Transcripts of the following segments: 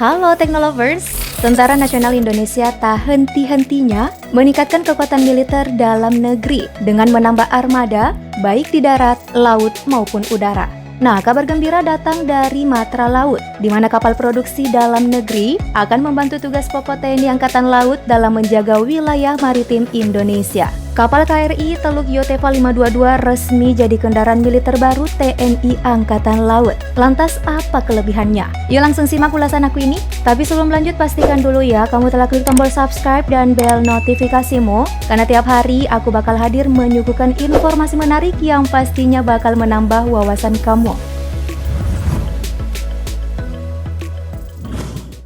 Halo Teknolovers, Tentara Nasional Indonesia tak henti-hentinya meningkatkan kekuatan militer dalam negeri dengan menambah armada baik di darat, laut maupun udara. Nah, kabar gembira datang dari Matra Laut, di mana kapal produksi dalam negeri akan membantu tugas pokok TNI Angkatan Laut dalam menjaga wilayah maritim Indonesia. Kapal KRI Teluk Yotefa 522 resmi jadi kendaraan militer baru TNI Angkatan Laut. Lantas apa kelebihannya? Yuk langsung simak ulasan aku ini. Tapi sebelum lanjut pastikan dulu ya kamu telah klik tombol subscribe dan bel notifikasimu, karena tiap hari aku bakal hadir menyuguhkan informasi menarik yang pastinya bakal menambah wawasan kamu.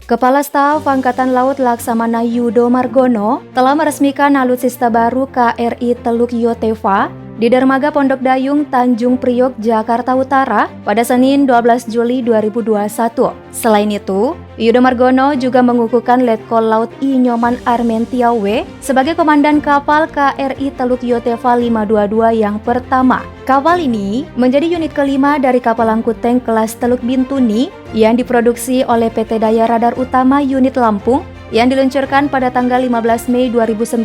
Kepala Staf Angkatan Laut Laksamana Yudo Margono telah meresmikan alutsista baru KRI Teluk Yotefa di Dermaga Pondok Dayung, Tanjung Priok, Jakarta Utara pada Senin 12 Juli 2021. Selain itu, Yudo Margono juga mengukuhkan Letkol Laut I Nyoman Armentiawe sebagai komandan kapal KRI Teluk Yotefa 522 yang pertama. Kapal ini menjadi unit kelima dari kapal angkut tank kelas Teluk Bintuni yang diproduksi oleh PT Daya Radar Utama Unit Lampung yang diluncurkan pada tanggal 15 Mei 2019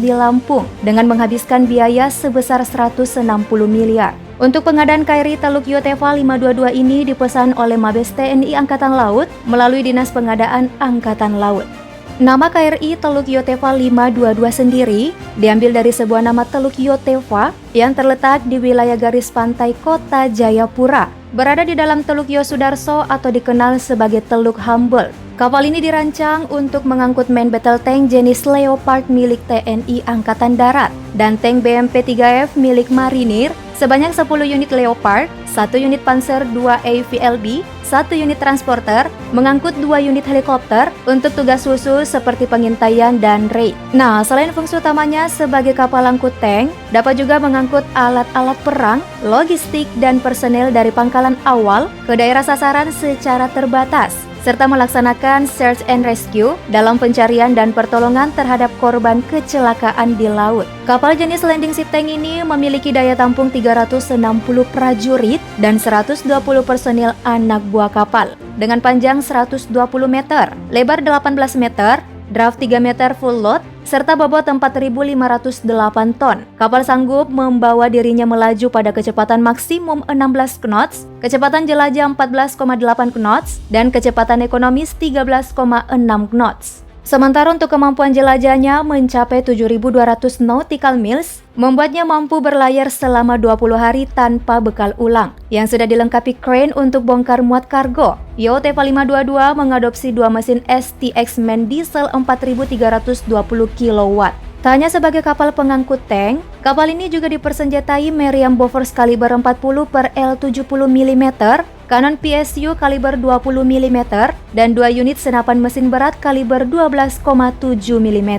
di Lampung dengan menghabiskan biaya sebesar 160 miliar. Untuk pengadaan KRI Teluk Yotefa 522 ini dipesan oleh Mabes TNI Angkatan Laut melalui Dinas Pengadaan Angkatan Laut. Nama KRI Teluk Yotefa 522 sendiri diambil dari sebuah nama Teluk Yotefa yang terletak di wilayah garis pantai Kota Jayapura, berada di dalam Teluk Yosudarso atau dikenal sebagai Teluk Humboldt. Kapal ini dirancang untuk mengangkut main battle tank jenis Leopard milik TNI Angkatan Darat dan tank BMP-3F milik Marinir sebanyak 10 unit Leopard, 1 unit Panzer II AVLB, 1 unit transporter, mengangkut 2 unit helikopter untuk tugas khusus seperti pengintaian dan raid. Nah, selain fungsi utamanya sebagai kapal angkut tank, dapat juga mengangkut alat-alat perang, logistik, dan personel dari pangkalan awal ke daerah sasaran secara terbatas, serta melaksanakan search and rescue dalam pencarian dan pertolongan terhadap korban kecelakaan di laut. Kapal jenis landing ship tank ini memiliki daya tampung 360 prajurit dan 120 personil anak buah kapal dengan panjang 120 meter, lebar 18 meter, draft 3 meter full load, serta bobot 4.508 ton. Kapal sanggup membawa dirinya melaju pada kecepatan maksimum 16 knots, kecepatan jelajah 14,8 knots, dan kecepatan ekonomis 13,6 knots. Sementara untuk kemampuan jelajahnya mencapai 7.200 nautical miles, membuatnya mampu berlayar selama 20 hari tanpa bekal ulang, yang sudah dilengkapi crane untuk bongkar muat kargo. Yotefa 522 mengadopsi 2 mesin STX main diesel 4.320 kW. Tak hanya sebagai kapal pengangkut tank, kapal ini juga dipersenjatai meriam Bofors kaliber 40 per L70 mm, kanon PSU kaliber 20 mm, dan 2 unit senapan mesin berat kaliber 12,7 mm.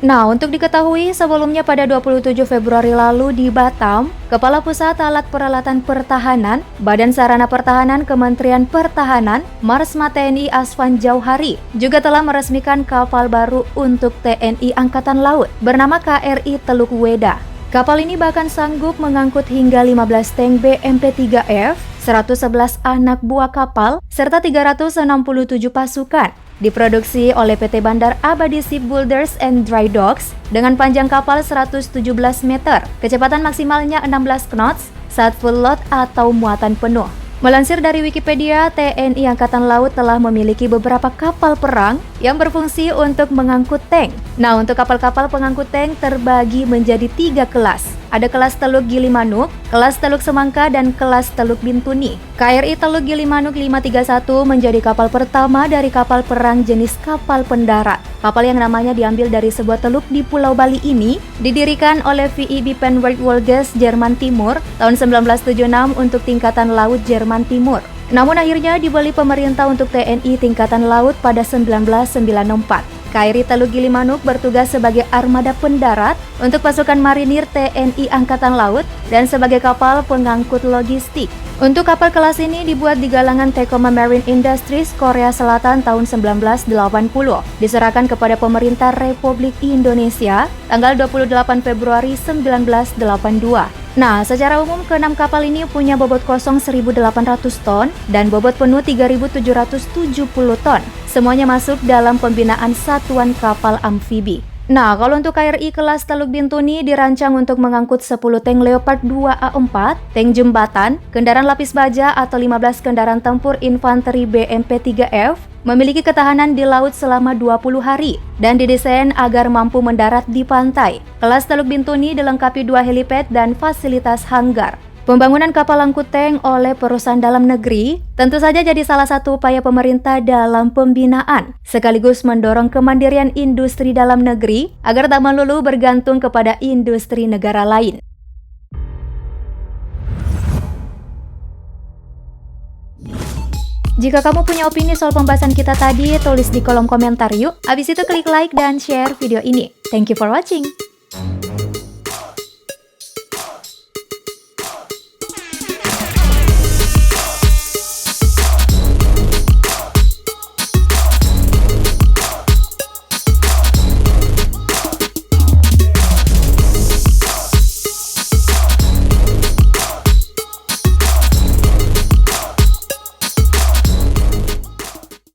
Nah, untuk diketahui, sebelumnya pada 27 Februari lalu di Batam, Kepala Pusat Alat Peralatan Pertahanan, Badan Sarana Pertahanan Kementerian Pertahanan, Marsma TNI Asvan Jauhari, juga telah meresmikan kapal baru untuk TNI Angkatan Laut bernama KRI Teluk Weda. Kapal ini bahkan sanggup mengangkut hingga 15 tank BMP-3F, 111 anak buah kapal, serta 367 pasukan. Diproduksi oleh PT Bandar Abadi Shipbuilders and Dry Docks dengan panjang kapal 117 meter, kecepatan maksimalnya 16 knots saat full load atau muatan penuh. Melansir dari Wikipedia, TNI Angkatan Laut telah memiliki beberapa kapal perang yang berfungsi untuk mengangkut tank. Nah, untuk kapal-kapal pengangkut tank terbagi menjadi 3 kelas. Ada kelas Teluk Gilimanuk, kelas Teluk Semangka, dan kelas Teluk Bintuni. KRI Teluk Gilimanuk 531 menjadi kapal pertama dari kapal perang jenis kapal pendarat. Kapal yang namanya diambil dari sebuah teluk di Pulau Bali ini didirikan oleh VEB Penwerk Wolgast Jerman Timur tahun 1976 untuk Tingkatan Laut Jerman Timur. Namun akhirnya dibeli pemerintah untuk TNI Tingkatan Laut pada 1994. KRI Teluk Gilimanuk bertugas sebagai armada pendarat untuk pasukan marinir TNI Angkatan Laut dan sebagai kapal pengangkut logistik. Untuk kapal kelas ini dibuat di galangan Tecoma Marine Industries Korea Selatan tahun 1980, diserahkan kepada pemerintah Republik Indonesia tanggal 28 Februari 1982. Nah, secara umum ke-6 kapal ini punya bobot kosong 1.800 ton dan bobot penuh 3.770 ton. Semuanya masuk dalam pembinaan Satuan Kapal Amfibi. Nah, kalau untuk KRI kelas Teluk Bintuni dirancang untuk mengangkut 10 tank Leopard 2A4, tank jembatan, kendaraan lapis baja atau 15 kendaraan tempur infanteri BMP-3F, memiliki ketahanan di laut selama 20 hari dan didesain agar mampu mendarat di pantai. Kelas Teluk Bintuni dilengkapi 2 helipad dan fasilitas hanggar. Pembangunan kapal angkut tank oleh perusahaan dalam negeri tentu saja jadi salah satu upaya pemerintah dalam pembinaan, sekaligus mendorong kemandirian industri dalam negeri agar tak melulu bergantung kepada industri negara lain. Jika kamu punya opini soal pembahasan kita tadi, tulis di kolom komentar yuk. Habis itu klik like dan share video ini. Thank you for watching.